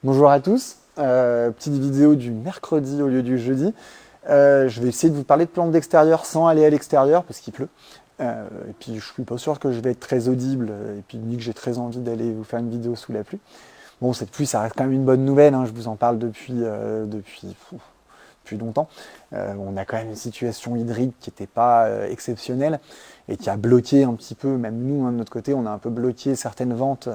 Bonjour à tous, petite vidéo du mercredi au lieu du jeudi. Je vais essayer de vous parler de plantes d'extérieur sans aller à l'extérieur parce qu'il pleut. Et puis je suis pas sûr que je vais être très audible et puis ni que j'ai très envie d'aller vous faire une vidéo sous la pluie. Bon, cette pluie, ça reste quand même une bonne nouvelle, hein, je vous en parle depuis longtemps. On a quand même une situation hydrique qui n'était pas exceptionnelle et qui a bloqué un petit peu, même nous, hein, de notre côté, on a un peu bloqué certaines ventes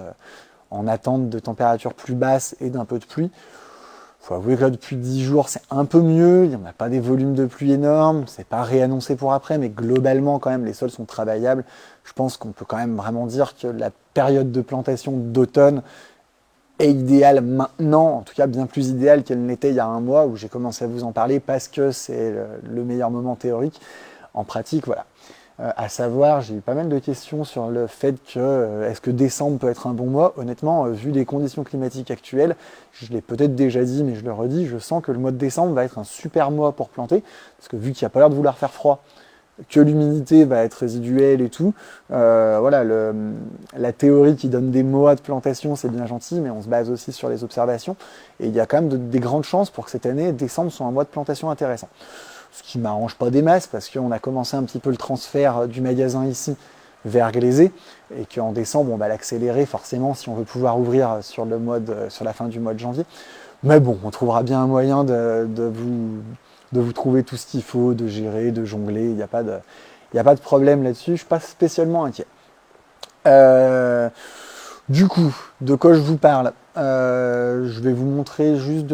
en attente de températures plus basses et d'un peu de pluie. Il faut avouer que là, depuis 10 jours, c'est un peu mieux. Il n'y en a pas des volumes de pluie énormes. C'est pas réannoncé pour après, mais globalement, quand même, les sols sont travaillables. Je pense qu'on peut quand même vraiment dire que la période de plantation d'automne est idéale maintenant, en tout cas bien plus idéale qu'elle n'était il y a un mois où j'ai commencé à vous en parler parce que c'est le meilleur moment théorique. En pratique, voilà. À savoir, j'ai eu pas mal de questions sur le fait que est-ce que décembre peut être un bon mois. Honnêtement, vu les conditions climatiques actuelles, je l'ai peut-être déjà dit, mais je le redis, je sens que le mois de décembre va être un super mois pour planter, parce que vu qu'il n'y a pas l'air de vouloir faire froid, que l'humidité va être résiduelle et tout, voilà, la théorie qui donne des mois de plantation, c'est bien gentil, mais on se base aussi sur les observations, et il y a quand même des grandes chances pour que cette année, décembre, soit un mois de plantation intéressant. Ce qui m'arrange pas des masses parce qu'on a commencé un petit peu le transfert du magasin ici vers Glazé et qu'en décembre on va l'accélérer forcément si on veut pouvoir ouvrir sur la fin du mois de janvier. Mais bon, on trouvera bien un moyen de vous trouver tout ce qu'il faut, de gérer, de jongler. Il n'y a pas de problème là-dessus. Je suis pas spécialement inquiet. Du coup, de quoi je vous parle? Je vais vous montrer juste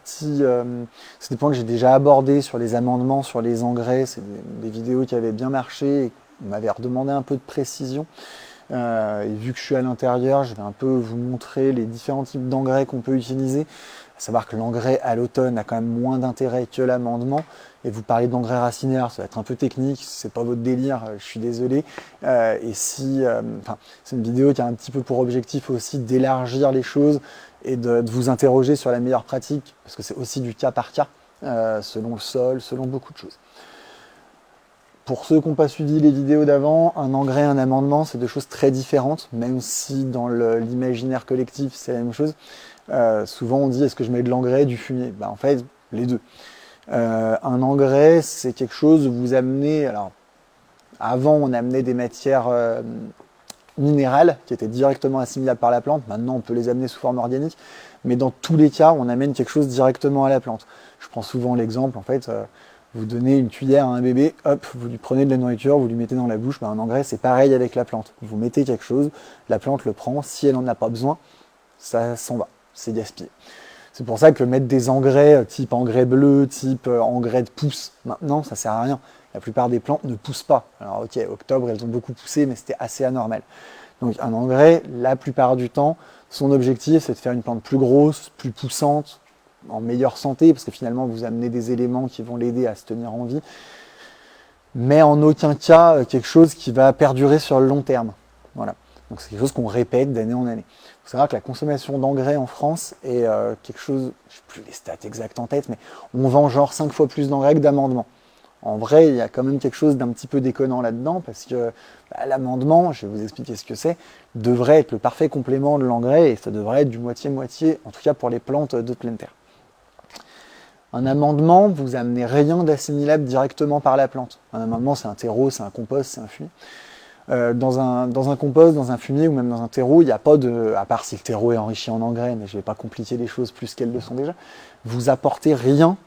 c'est des points que j'ai déjà abordés sur les amendements, sur les engrais. C'est des vidéos qui avaient bien marché et on m'avait redemandé un peu de précision. Et vu que je suis à l'intérieur, je vais un peu vous montrer les différents types d'engrais qu'on peut utiliser. À savoir que l'engrais à l'automne a quand même moins d'intérêt que l'amendement. Et vous parlez d'engrais racinaires, ça va être un peu technique, c'est pas votre délire, je suis désolé. C'est une vidéo qui a un petit peu pour objectif aussi d'élargir les choses et de vous interroger sur la meilleure pratique, parce que c'est aussi du cas par cas, selon le sol, selon beaucoup de choses. Pour ceux qui n'ont pas suivi les vidéos d'avant, un engrais, un amendement, c'est deux choses très différentes, même si dans l'imaginaire collectif, c'est la même chose. Souvent on dit est-ce que je mets de l'engrais, du fumier? En fait, les deux. Un engrais, c'est quelque chose où vous amenez. Alors, avant, on amenait des matières minérales qui étaient directement assimilables par la plante. Maintenant, on peut les amener sous forme organique. Mais dans tous les cas, on amène quelque chose directement à la plante. Je prends souvent l'exemple, en fait, vous donnez une cuillère à un bébé, hop, vous lui prenez de la nourriture, vous lui mettez dans la bouche. Un engrais, c'est pareil avec la plante. Vous mettez quelque chose, la plante le prend. Si elle n'en a pas besoin, ça s'en va. C'est gaspillé. C'est pour ça que mettre des engrais type engrais bleu, type engrais de pousse, maintenant, ça sert à rien. La plupart des plantes ne poussent pas. Alors ok, octobre, elles ont beaucoup poussé, mais c'était assez anormal. Donc un engrais, la plupart du temps, son objectif, c'est de faire une plante plus grosse, plus poussante, en meilleure santé, parce que finalement, vous amenez des éléments qui vont l'aider à se tenir en vie, mais en aucun cas quelque chose qui va perdurer sur le long terme. Voilà. Donc c'est quelque chose qu'on répète d'année en année. Il faut savoir que la consommation d'engrais en France est quelque chose, je n'ai plus les stats exactes en tête, mais on vend genre 5 fois plus d'engrais que d'amendements. En vrai, il y a quand même quelque chose d'un petit peu déconnant là-dedans, parce que l'amendement, je vais vous expliquer ce que c'est, devrait être le parfait complément de l'engrais, et ça devrait être du moitié-moitié, en tout cas pour les plantes de pleine terre. Un amendement, vous amenez rien d'assimilable directement par la plante. Un amendement, c'est un terreau, c'est un compost, c'est un fumier. Dans un compost, dans un fumier ou même dans un terreau, il n'y a pas de, à part si le terreau est enrichi en engrais, mais je ne vais pas compliquer les choses plus qu'elles le sont déjà, vous apportez rien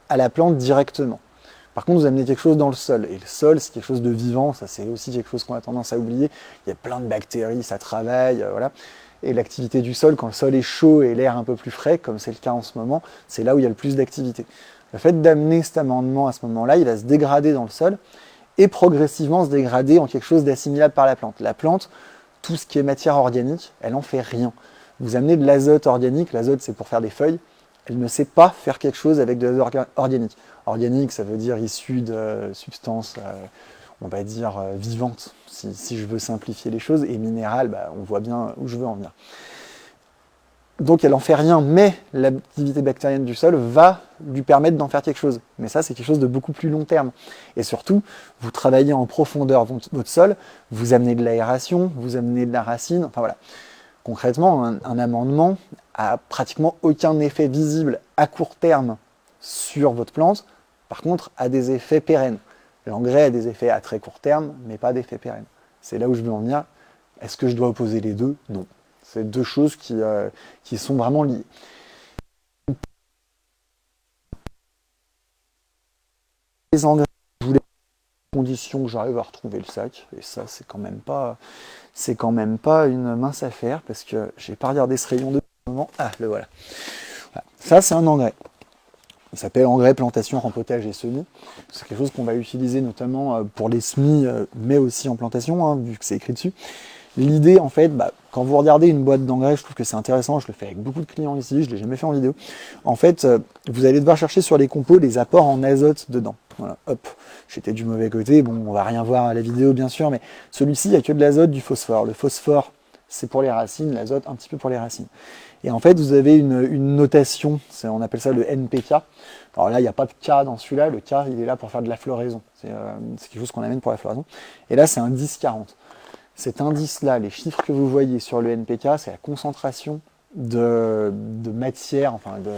à la plante directement. Par contre, vous amenez quelque chose dans le sol. Et le sol, c'est quelque chose de vivant, ça c'est aussi quelque chose qu'on a tendance à oublier. Il y a plein de bactéries, ça travaille, voilà. Et l'activité du sol, quand le sol est chaud et l'air un peu plus frais, comme c'est le cas en ce moment, c'est là où il y a le plus d'activité. Le fait d'amener cet amendement à ce moment-là, il va se dégrader dans le sol, et progressivement se dégrader en quelque chose d'assimilable par la plante. La plante, tout ce qui est matière organique, elle n'en fait rien. Vous amenez de l'azote organique, l'azote c'est pour faire des feuilles, elle ne sait pas faire quelque chose avec de l'azote organique. Organique, ça veut dire issu de substances, on va dire, vivantes, si je veux simplifier les choses, et minéral, on voit bien où je veux en venir. Donc elle n'en fait rien, mais l'activité bactérienne du sol va lui permettre d'en faire quelque chose. Mais ça, c'est quelque chose de beaucoup plus long terme. Et surtout, vous travaillez en profondeur votre sol, vous amenez de l'aération, vous amenez de la racine, enfin voilà. Concrètement, un amendement a pratiquement aucun effet visible à court terme sur votre plante, par contre a des effets pérennes. L'engrais a des effets à très court terme, mais pas d'effets pérennes. C'est là où je veux en venir. Est-ce que je dois opposer les deux? Non. C'est deux choses qui sont vraiment liées. Les engrais, je voulais à condition que j'arrive à retrouver le sac, et ça c'est quand même pas une mince affaire, parce que j'ai pas regardé ce rayon de moment. Ah, le voilà. Voilà. Ça c'est un engrais. Il s'appelle engrais plantation, rempotage et semis. C'est quelque chose qu'on va utiliser notamment pour les semis, mais aussi en plantation, hein, vu que c'est écrit dessus. L'idée, en fait, quand vous regardez une boîte d'engrais, je trouve que c'est intéressant, je le fais avec beaucoup de clients ici, je ne l'ai jamais fait en vidéo. En fait, vous allez devoir chercher sur les compos les apports en azote dedans. Voilà, hop, j'étais du mauvais côté, bon, on va rien voir à la vidéo bien sûr, mais celui-ci, il n'y a que de l'azote, du phosphore. Le phosphore, c'est pour les racines, l'azote, un petit peu pour les racines. Et en fait, vous avez une notation, on appelle ça le NPK. Alors là, il n'y a pas de K dans celui-là, le K, il est là pour faire de la floraison. C'est quelque chose qu'on amène pour la floraison. Et là, c'est un 10-40. Cet indice-là, les chiffres que vous voyez sur le NPK, c'est la concentration de matière, enfin je ne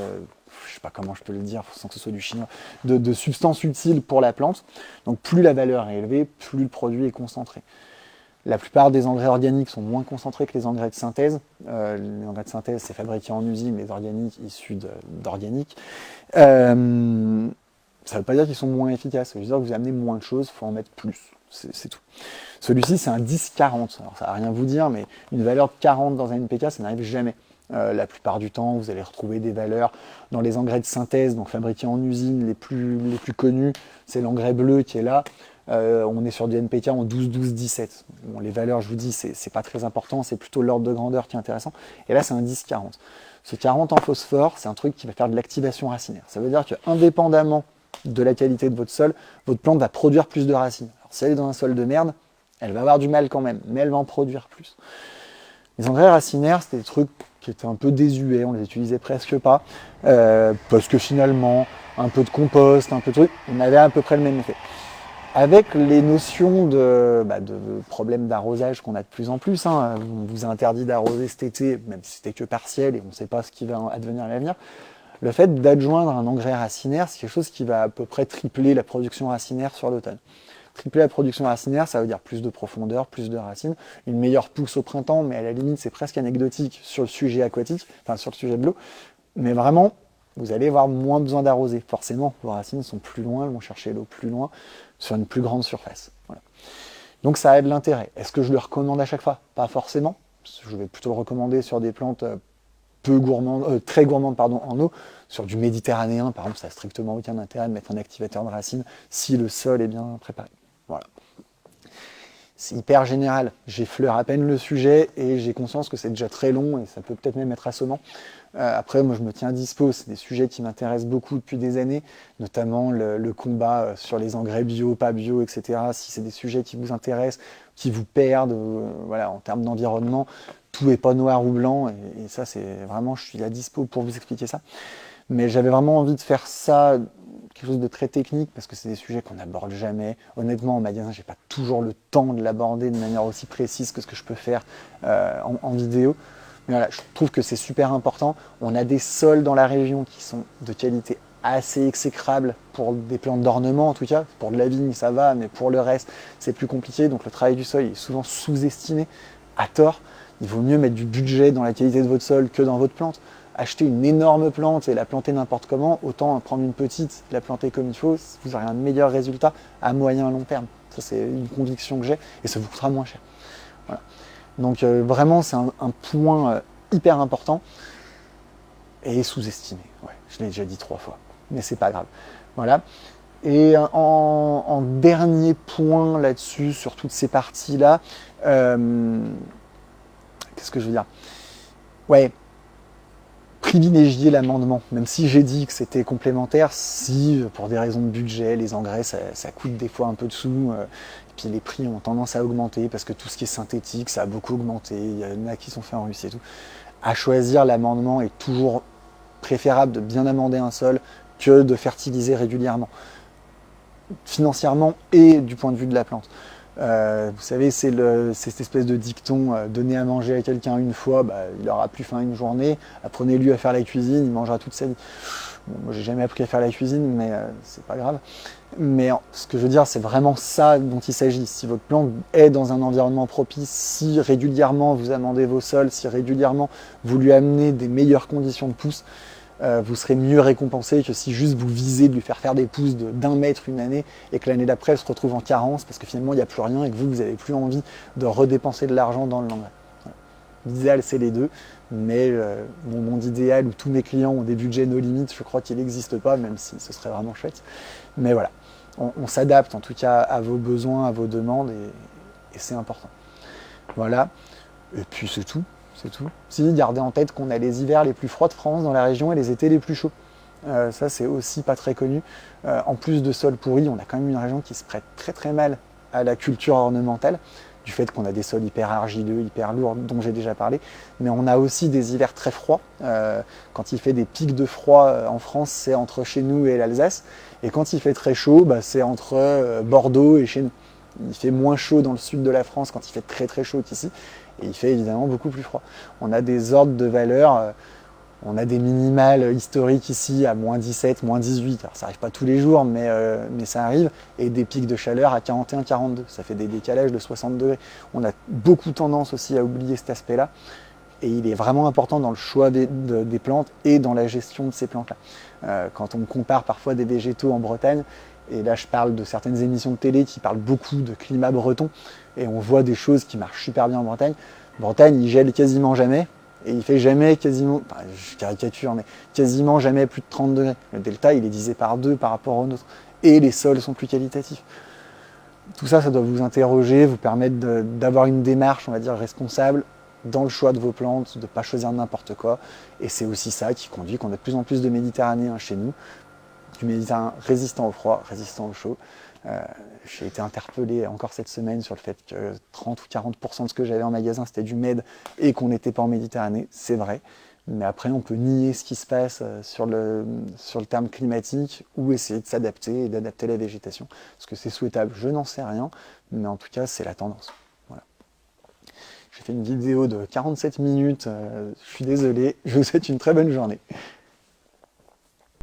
sais pas comment je peux le dire sans que ce soit du chinois, de substances utiles pour la plante. Donc plus la valeur est élevée, plus le produit est concentré. La plupart des engrais organiques sont moins concentrés que les engrais de synthèse. Les engrais de synthèse, c'est fabriqué en usine, les organiques issus d'organiques. Ça ne veut pas dire qu'ils sont moins efficaces, ça veut dire que vous amenez moins de choses, il faut en mettre plus. C'est tout. Celui-ci, c'est un 10-40. Alors, ça ne va rien vous dire, mais une valeur de 40 dans un NPK, ça n'arrive jamais. La plupart du temps, vous allez retrouver des valeurs dans les engrais de synthèse, donc fabriqués en usine, les plus connus, c'est l'engrais bleu qui est là. On est sur du NPK en 12-12-17. Bon, les valeurs, je vous dis, c'est pas très important, c'est plutôt l'ordre de grandeur qui est intéressant. Et là, c'est un 10-40. Ce 40 en phosphore, c'est un truc qui va faire de l'activation racinaire. Ça veut dire qu'indépendamment de la qualité de votre sol, votre plante va produire plus de racines. Alors, si elle est dans un sol de merde, elle va avoir du mal quand même, mais elle va en produire plus. Les engrais racinaires, c'était des trucs qui étaient un peu désuets, on les utilisait presque pas, parce que finalement, un peu de compost, un peu de truc, on avait à peu près le même effet. Avec les notions de problèmes d'arrosage qu'on a de plus en plus, hein, on vous a interdit d'arroser cet été, même si c'était que partiel et on ne sait pas ce qui va advenir à l'avenir, le fait d'adjoindre un engrais racinaire, c'est quelque chose qui va à peu près tripler la production racinaire sur l'automne. Tripler la production racinaire, ça veut dire plus de profondeur, plus de racines, une meilleure pousse au printemps, mais à la limite c'est presque anecdotique sur le sujet aquatique, enfin sur le sujet de l'eau, mais vraiment, vous allez avoir moins besoin d'arroser. Forcément, vos racines sont plus loin, elles vont chercher l'eau plus loin, sur une plus grande surface. Voilà. Donc ça a de l'intérêt. Est-ce que je le recommande à chaque fois? Pas forcément. Je vais plutôt le recommander sur des plantes très gourmandes en eau. Sur du méditerranéen, par exemple, ça n'a strictement aucun intérêt de mettre un activateur de racines si le sol est bien préparé. Voilà. C'est hyper général. J'effleure à peine le sujet et j'ai conscience que c'est déjà très long et ça peut peut-être même être assommant. Après, moi, je me tiens dispo. C'est des sujets qui m'intéressent beaucoup depuis des années, notamment le combat sur les engrais bio, pas bio, etc. Si c'est des sujets qui vous intéressent, qui vous perdent, voilà, en termes d'environnement, tout n'est pas noir ou blanc. Et ça, c'est vraiment, je suis à dispo pour vous expliquer ça. Mais j'avais vraiment envie de faire ça, quelque chose de très technique, parce que c'est des sujets qu'on n'aborde jamais. Honnêtement, en magasin, j'ai pas toujours le temps de l'aborder de manière aussi précise que ce que je peux faire en vidéo. Mais voilà, je trouve que c'est super important. On a des sols dans la région qui sont de qualité assez exécrable pour des plantes d'ornement en tout cas. Pour de la vigne, ça va, mais pour le reste, c'est plus compliqué. Donc le travail du sol est souvent sous-estimé, à tort. Il vaut mieux mettre du budget dans la qualité de votre sol que dans votre plante. Acheter une énorme plante et la planter n'importe comment, autant prendre une petite, la planter comme il faut, vous aurez un meilleur résultat à moyen et long terme. Ça, c'est une conviction que j'ai et ça vous coûtera moins cher. Voilà. Donc vraiment, c'est un point hyper important et sous-estimé. Ouais, je l'ai déjà dit 3 fois, mais c'est pas grave. Voilà. Et en dernier point là-dessus, sur toutes ces parties-là, qu'est-ce que je veux dire? Ouais, privilégier l'amendement, même si j'ai dit que c'était complémentaire, si pour des raisons de budget, les engrais ça coûte des fois un peu de sous, et puis les prix ont tendance à augmenter parce que tout ce qui est synthétique ça a beaucoup augmenté, il y en a qui sont faits en Russie et tout. À choisir, l'amendement est toujours préférable de bien amender un sol que de fertiliser régulièrement, financièrement et du point de vue de la plante. Vous savez, c'est cette espèce de dicton, donner à manger à quelqu'un une fois, il aura plus faim une journée. Apprenez-lui à faire la cuisine, il mangera toute sa vie. Bon, moi, j'ai jamais appris à faire la cuisine, mais c'est pas grave. Mais ce que je veux dire, c'est vraiment ça dont il s'agit. Si votre plante est dans un environnement propice, si régulièrement vous amendez vos sols, si régulièrement vous lui amenez des meilleures conditions de pousse, vous serez mieux récompensé que si juste vous visez de lui faire des pousses d'1 mètre une année et que l'année d'après elle se retrouve en carence parce que finalement il n'y a plus rien et que vous n'avez plus envie de redépenser de l'argent dans l'engrais. Voilà. L'idéal c'est les deux, mais mon monde idéal où tous mes clients ont des budgets no limites, je crois qu'il n'existe pas, même si ce serait vraiment chouette. Mais voilà, on s'adapte en tout cas à vos besoins, à vos demandes et c'est important. Voilà, et puis c'est tout. C'est tout. Si, gardez en tête qu'on a les hivers les plus froids de France dans la région et les étés les plus chauds. Ça, c'est aussi pas très connu. En plus de sols pourris, on a quand même une région qui se prête très très mal à la culture ornementale, du fait qu'on a des sols hyper argileux, hyper lourds, dont j'ai déjà parlé. Mais on a aussi des hivers très froids. Quand il fait des pics de froid en France, c'est entre chez nous et l'Alsace. Et quand il fait très chaud, c'est entre Bordeaux et chez nous. Il fait moins chaud dans le sud de la France quand il fait très très chaud qu'ici. Et il fait évidemment beaucoup plus froid. On a des ordres de valeur, on a des minimales historiques ici à moins 17, moins 18. Alors ça n'arrive pas tous les jours, mais ça arrive. Et des pics de chaleur à 41, 42. Ça fait des décalages de 60 degrés. On a beaucoup tendance aussi à oublier cet aspect-là. Et il est vraiment important dans le choix des plantes et dans la gestion de ces plantes-là. Quand on compare parfois des végétaux en Bretagne, et là je parle de certaines émissions de télé qui parlent beaucoup de climat breton, et on voit des choses qui marchent super bien en Bretagne. Bretagne, il gèle quasiment jamais, et il fait jamais quasiment, je caricature, mais quasiment jamais plus de 30 degrés. Le delta, il est divisé par 2 par rapport au nôtre. Et les sols sont plus qualitatifs. Tout ça, ça doit vous interroger, vous permettre d'avoir une démarche, on va dire, responsable dans le choix de vos plantes, de ne pas choisir n'importe quoi. Et c'est aussi ça qui conduit qu'on a de plus en plus de Méditerranéens chez nous, du Méditerranéen résistant au froid, résistant au chaud. J'ai été interpellé encore cette semaine sur le fait que 30 ou 40% de ce que j'avais en magasin c'était du Med et qu'on n'était pas en Méditerranée, c'est vrai. Mais après on peut nier ce qui se passe sur le terme climatique ou essayer de s'adapter et d'adapter la végétation. Est-ce que c'est souhaitable? Je n'en sais rien, mais en tout cas c'est la tendance. Voilà. J'ai fait une vidéo de 47 minutes, je suis désolé, je vous souhaite une très bonne journée.